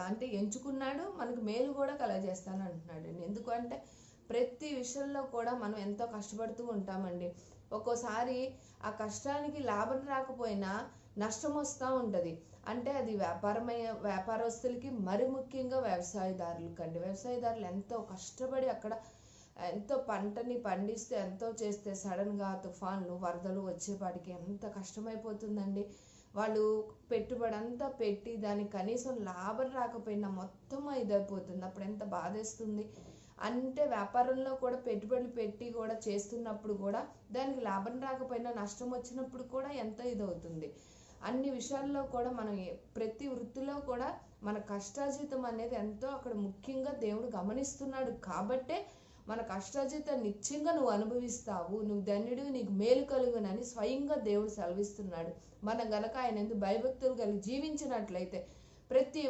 అంటే ఎంచుకున్నాడు, మనకు మేలు కూడా కలగజేస్తాను అంటున్నాడండి. ఎందుకంటే ప్రతి విషయంలో కూడా మనం ఎంతో కష్టపడుతూ ఉంటామండి. ఒక్కోసారి ఆ కష్టానికి లాభం రాకపోయినా నష్టం వస్తూ ఉంటుంది. అంటే అది వ్యాపారస్తులకి, మరి ముఖ్యంగా వ్యవసాయదారులకండి. వ్యవసాయదారులు ఎంతో కష్టపడి అక్కడ ఎంతో పంటని పండిస్తే, ఎంతో చేస్తే సడన్గా తుఫాన్లు, వరదలు వచ్చేపాటికి ఎంత కష్టమైపోతుందండి. వాళ్ళు పెట్టుబడి అంతా పెట్టి దానికి కనీసం లాభం రాకపోయినా మొత్తం ఇదైపోతుంది. అప్పుడు ఎంత బాధేస్తుంది. అంటే వ్యాపారంలో కూడా పెట్టుబడులు పెట్టి కూడా చేస్తున్నప్పుడు కూడా దానికి లాభం రాకపోయినా నష్టం వచ్చినప్పుడు కూడా ఎంత ఇదవుతుంది. అన్ని విషయాల్లో కూడా మనం ప్రతి వృత్తిలో కూడా మన కష్టార్జితం అనేది ఎంతో అక్కడ ముఖ్యంగా దేవుడు గమనిస్తున్నాడు. కాబట్టే మన కష్టార్జితం నిత్యంగా నువ్వు అనుభవిస్తావు, నువ్వు ధన్యుడు, నీకు మేలు కలుగునని స్వయంగా దేవుడు సెలవిస్తున్నాడు. మనం గనక ఆయన యందు భయభక్తులు కలిగి జీవించినట్లయితే ప్రతి